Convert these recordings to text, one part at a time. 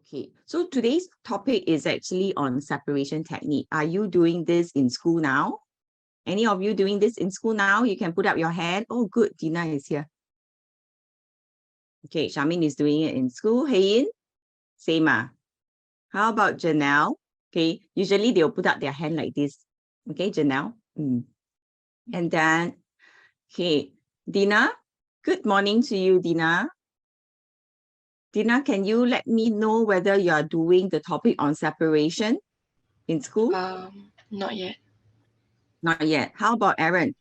Okay, so today's topic is actually on separation technique. Are you doing this in school now? Any of you doing this in school now? You can put up your hand. Oh, good. Dina is here. Okay, Shamin is doing it in school. Hayin, same. How about Janelle? Okay, usually they'll put up their hand like this. Okay, Janelle. And then, okay, Dina. Good morning to you, Dina. Dina, can you let me know whether you are doing the topic on separation in school? Not yet. Not yet. How about Aaron?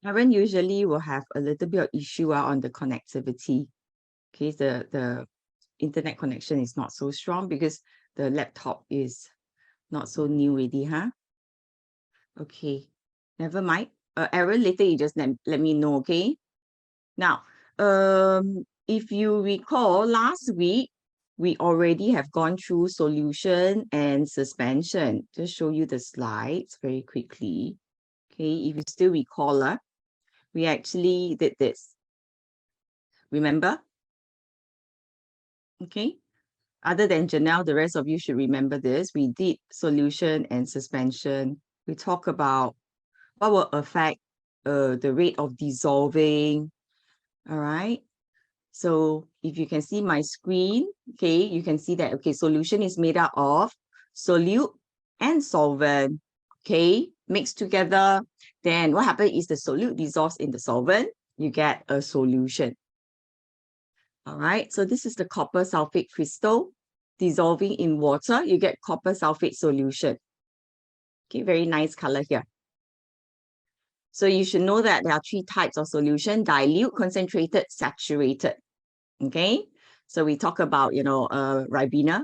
Aaron usually will have a little bit of issue on the connectivity. Okay, the internet connection is not so strong because the laptop is not so new already, huh? Okay, never mind. Aaron, later you just let me know, okay? Now, if you recall, last week, we already have gone through solution and suspension. Just show you the slides very quickly. Okay, if you still recall, we actually did this. Remember? Okay. Other than Janelle, the rest of you should remember this. We did solution and suspension. We talk about what will affect the rate of dissolving. All right. So if you can see my screen, okay, you can see that, okay, solution is made up of solute and solvent, okay, mixed together. Then what happens is the solute dissolves in the solvent, you get a solution. All right, so this is the copper sulfate crystal dissolving in water, you get copper sulfate solution. Okay, very nice color here. So you should know that there are three types of solution: dilute, concentrated, saturated. Okay, so we talk about, Ribena.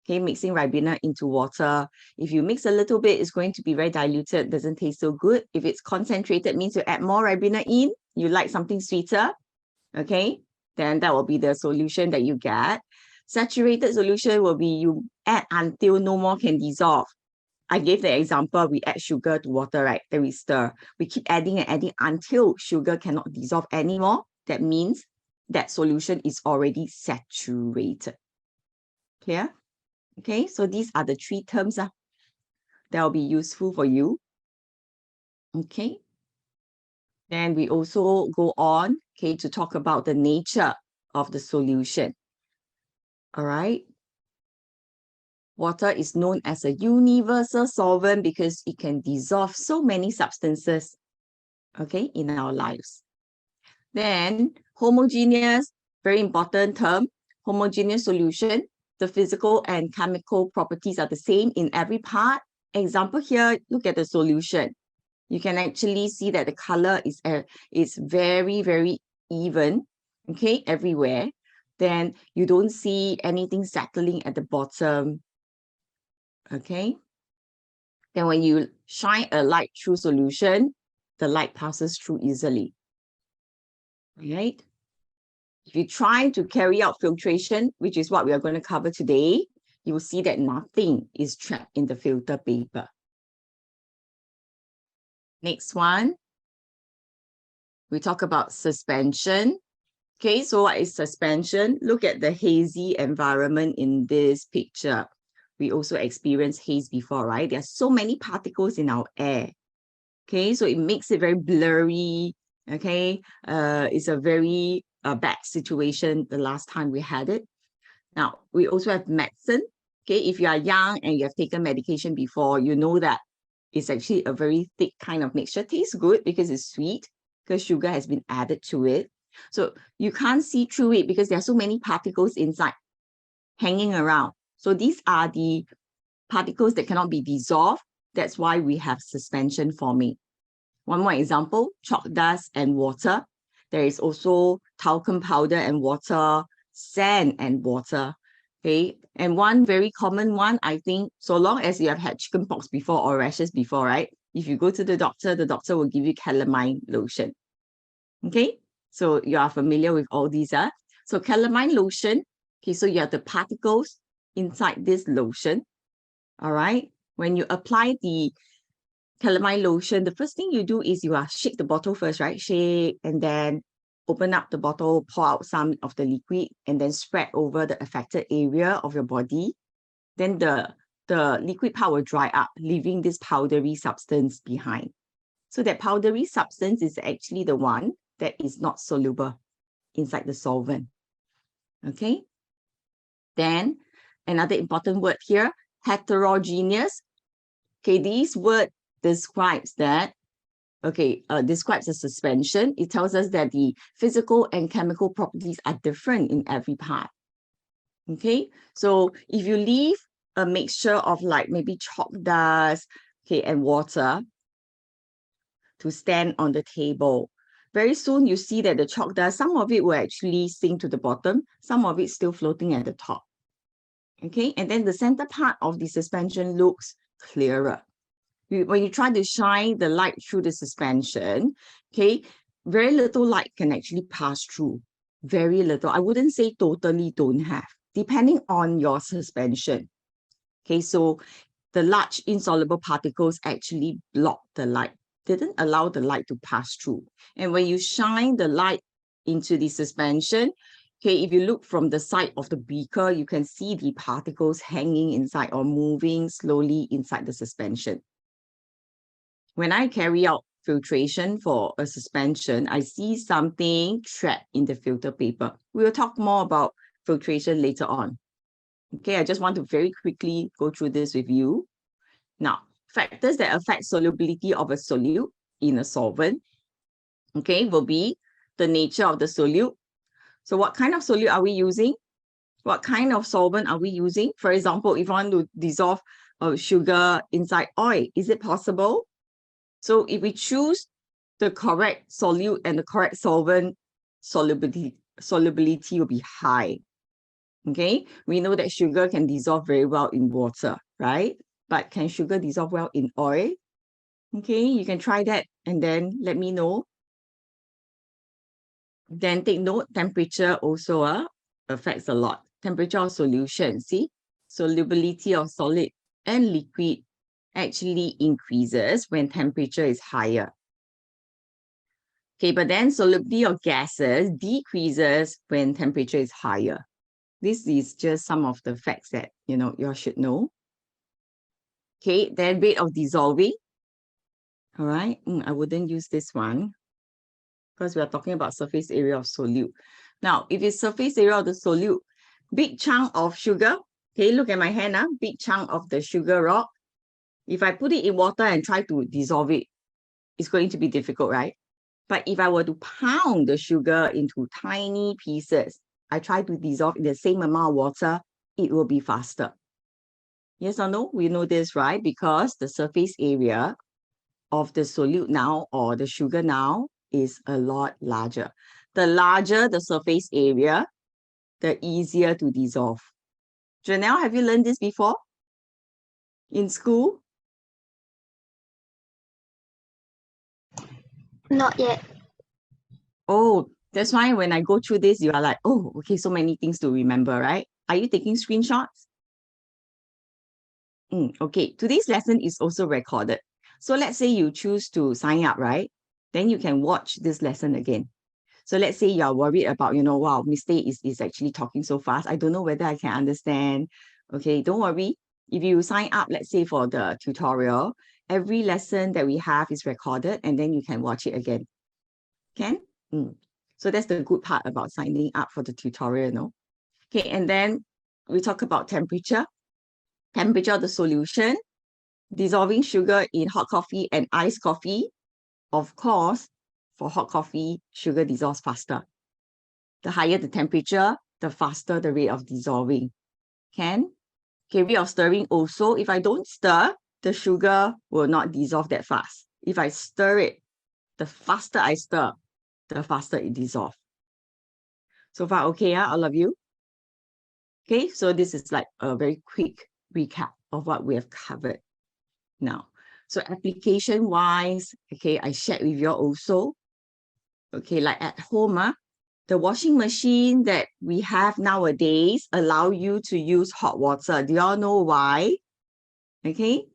Okay, mixing Ribena into water. If you mix a little bit, it's going to be very diluted, doesn't taste so good. If it's concentrated, means you add more Ribena in, you like something sweeter, okay, then that will be the solution that you get. Saturated solution will be you add until no more can dissolve. I gave the example, we add sugar to water, right? Then we stir. We keep adding and adding until sugar cannot dissolve anymore. That means that solution is already saturated. Clear? Okay, so these are the three terms that will be useful for you. Okay. Then we also go on, okay, to talk about the nature of the solution. All right. Water is known as a universal solvent because it can dissolve so many substances, okay, in our lives. Then homogeneous, very important term, homogeneous solution. The physical and chemical properties are the same in every part. Example here, look at the solution. You can actually see that the color is very, very even, okay, everywhere. Then you don't see anything settling at the bottom, okay. Then when you shine a light through solution, the light passes through easily, right? If you try to carry out filtration, which is what we are going to cover today, you will see that nothing is trapped in the filter paper. Next one, we talk about suspension. Okay, so what is suspension? Look at the hazy environment in this picture. We also experienced haze before, right? There are so many particles in our air. Okay, so it makes it very blurry. Okay, it's a very bad situation the last time we had it. Now, we also have medicine. Okay, if you are young and you have taken medication before, you know that it's actually a very thick kind of mixture. Tastes good because it's sweet, because sugar has been added to it. So you can't see through it because there are so many particles inside hanging around. So these are the particles that cannot be dissolved. That's why we have suspension forming. One more example, chalk dust and water. There is also talcum powder and water, sand and water. Okay, and one very common one, I think, so long as you have had chickenpox before or rashes before, right? If you go to the doctor will give you calamine lotion. Okay, so you are familiar with all these. So calamine lotion, okay, so you have the particles inside this lotion. All right, when you apply the calamine lotion, the first thing you do is you shake the bottle first, right? Shake and then open up the bottle, pour out some of the liquid and then spread over the affected area of your body. Then the liquid part will dry up, leaving this powdery substance behind. So that powdery substance is actually the one that is not soluble inside the solvent. Okay. Then another important word here, heterogeneous. Okay, this word describes that, describes a suspension. It tells us that the physical and chemical properties are different in every part. Okay, so if you leave a mixture of like maybe chalk dust, okay, and water to stand on the table, very soon you see that the chalk dust, some of it will actually sink to the bottom, some of it still floating at the top. Okay, and then the center part of the suspension looks clearer. When you try to shine the light through the suspension, okay, very little light can actually pass through. Very little. I wouldn't say totally don't have, depending on your suspension. Okay, so the large insoluble particles actually block the light, didn't allow the light to pass through. And when you shine the light into the suspension, okay, if you look from the side of the beaker, you can see the particles hanging inside or moving slowly inside the suspension. When I carry out filtration for a suspension, I see something trapped in the filter paper. We will talk more about filtration later on. Okay, I just want to very quickly go through this with you. Now, factors that affect solubility of a solute in a solvent, okay, will be the nature of the solute. So what kind of solute are we using? What kind of solvent are we using? For example, if I want to dissolve sugar inside oil, is it possible? So if we choose the correct solute and the correct solvent, solubility will be high. Okay, we know that sugar can dissolve very well in water, right? But can sugar dissolve well in oil? Okay, you can try that and then let me know. Then take note, temperature also affects a lot. Temperature of solution, see? Solubility of solid and liquid actually increases when temperature is higher. Okay, but then solubility of gases decreases when temperature is higher. This is just some of the facts that, you know, you should know. Okay, then rate of dissolving. All right, I wouldn't use this one because we are talking about surface area of solute. Now, if it's surface area of the solute, big chunk of sugar, okay, look at my hand, big chunk of the sugar rock. If I put it in water and try to dissolve it, it's going to be difficult, right? But if I were to pound the sugar into tiny pieces, I try to dissolve in the same amount of water, it will be faster. Yes or no? We know this, right? Because the surface area of the solute now or the sugar now is a lot larger. The larger the surface area, the easier to dissolve. Janelle, have you learned this before? In school? Not yet. Oh, that's why when I go through this, you are like, oh, okay, so many things to remember, right? Are you taking screenshots? Okay, today's lesson is also recorded. So let's say you choose to sign up, right? Then you can watch this lesson again. So let's say you're worried about, wow, Miss Tay is actually talking so fast. I don't know whether I can understand. Okay, don't worry. If you sign up, let's say for the tutorial, every lesson that we have is recorded and then you can watch it again. Can? So that's the good part about signing up for the tutorial, no? Okay, and then we talk about temperature. Temperature of the solution, dissolving sugar in hot coffee and iced coffee. Of course, for hot coffee, sugar dissolves faster. The higher the temperature, the faster the rate of dissolving. Okay, rate of stirring also. If I don't stir, the sugar will not dissolve that fast. If I stir it, the faster I stir, the faster it dissolves. So far, okay, all of you? Okay, so this is like a very quick recap of what we have covered now. So application-wise, okay, I shared with you also. Okay, like at home, the washing machine that we have nowadays allow you to use hot water. Do y'all know why? Okay,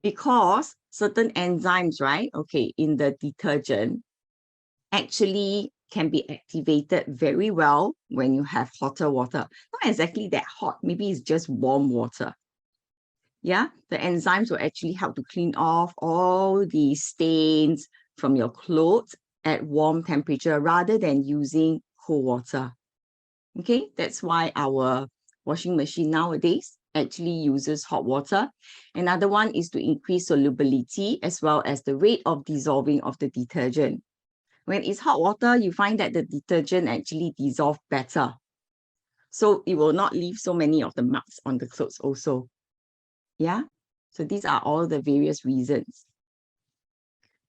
because certain enzymes, right? Okay, in the detergent actually can be activated very well when you have hotter water. Not exactly that hot, maybe it's just warm water. Yeah, the enzymes will actually help to clean off all the stains from your clothes at warm temperature rather than using cold water. Okay, that's why our washing machine nowadays actually uses hot water. Another one is to increase solubility as well as the rate of dissolving of the detergent. When it's hot water, you find that the detergent actually dissolves better. So it will not leave so many of the marks on the clothes also. Yeah, so these are all the various reasons.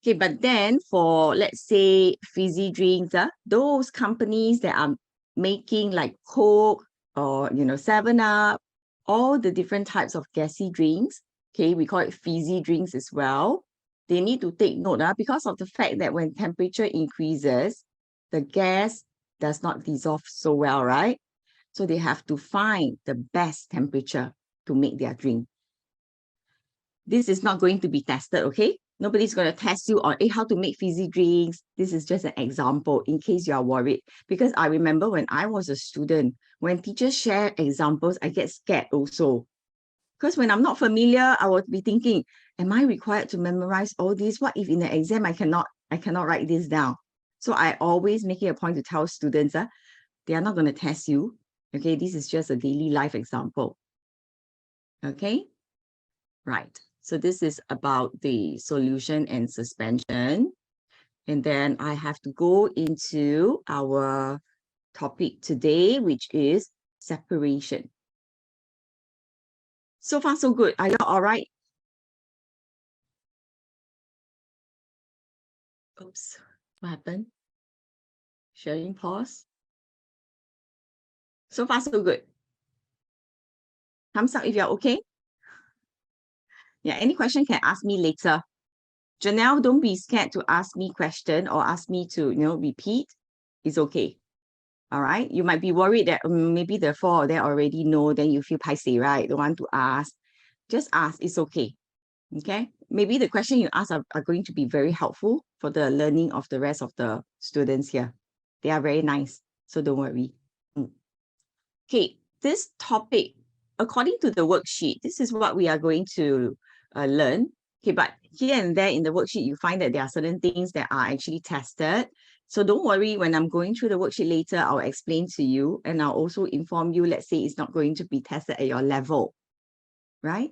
Okay, but then for, let's say, fizzy drinks, those companies that are making like Coke or, 7-Up, all the different types of gassy drinks, okay, we call it fizzy drinks as well. They need to take note because of the fact that when temperature increases, the gas does not dissolve so well, right? So they have to find the best temperature to make their drink. This is not going to be tested, okay? Nobody's going to test you on how to make fizzy drinks. This is just an example in case you are worried. Because I remember when I was a student, when teachers share examples, I get scared also. Because when I'm not familiar, I would be thinking, am I required to memorize all this? What if in the exam I cannot write this down? So I always make it a point to tell students, they are not going to test you. Okay, this is just a daily life example. Okay, right. So this is about the solution and suspension. And then I have to go into our topic today, which is separation. So far, so good. Are you all right? Oops, what happened? Sharing pause. So far, so good. Thumbs up if you're okay. Yeah, any question can ask me later. Janelle, don't be scared to ask me question or ask me to, repeat. It's okay. All right. You might be worried that maybe the four of them already know, then you feel paiseh, right? Don't want to ask. Just ask. It's okay. Okay. Maybe the question you ask are going to be very helpful for the learning of the rest of the students here. They are very nice. So don't worry. Okay. This topic, according to the worksheet, this is what we are going to learn. Okay. But here and there in the worksheet, you find that there are certain things that are actually tested. So don't worry, when I'm going through the worksheet later, I'll explain to you and I'll also inform you, let's say it's not going to be tested at your level, right?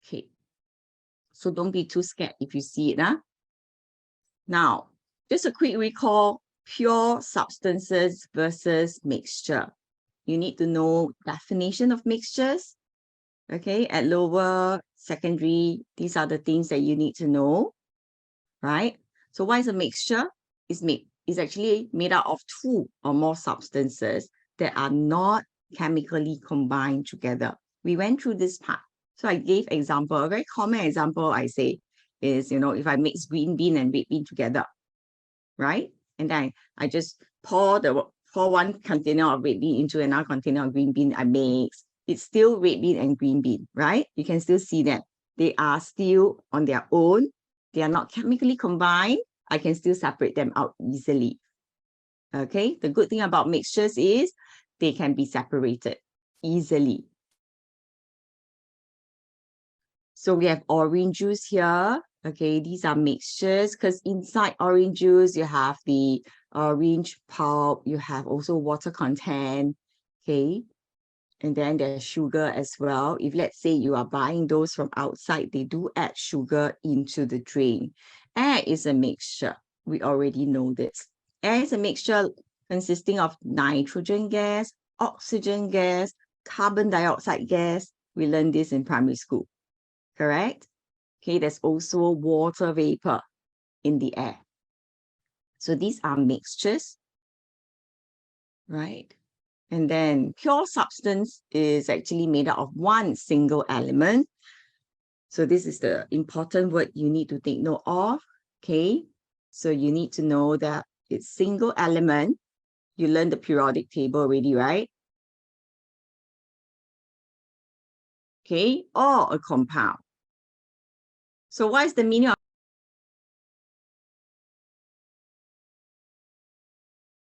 Okay. So don't be too scared if you see it. Now, just a quick recall, pure substances versus mixture. You need to know definition of mixtures. Okay, at lower, secondary, these are the things that you need to know, right? So what is a mixture? It's actually made out of two or more substances that are not chemically combined together. We went through this part. So I gave example, a very common example I say is, if I mix green bean and red bean together, right? And then I just pour one container of red bean into another container of green bean I mix. It's still red bean and green bean, right? You can still see that they are still on their own. They are not chemically combined. I can still separate them out easily. Okay, the good thing about mixtures is they can be separated easily. So we have orange juice here. Okay, these are mixtures because inside orange juice, you have the orange pulp, you have also water content, okay? And then there's sugar as well. If let's say you are buying those from outside, they do add sugar into the drink. Air is a mixture. We already know this. Air is a mixture consisting of nitrogen gas, oxygen gas, carbon dioxide gas. We learned this in primary school, correct? Okay, there's also water vapor in the air. So these are mixtures, right? And then pure substance is actually made up of one single element. So this is the important word you need to take note of, okay? So you need to know that it's single element. You learned the periodic table already, right? Okay, or a compound. So what is the meaning of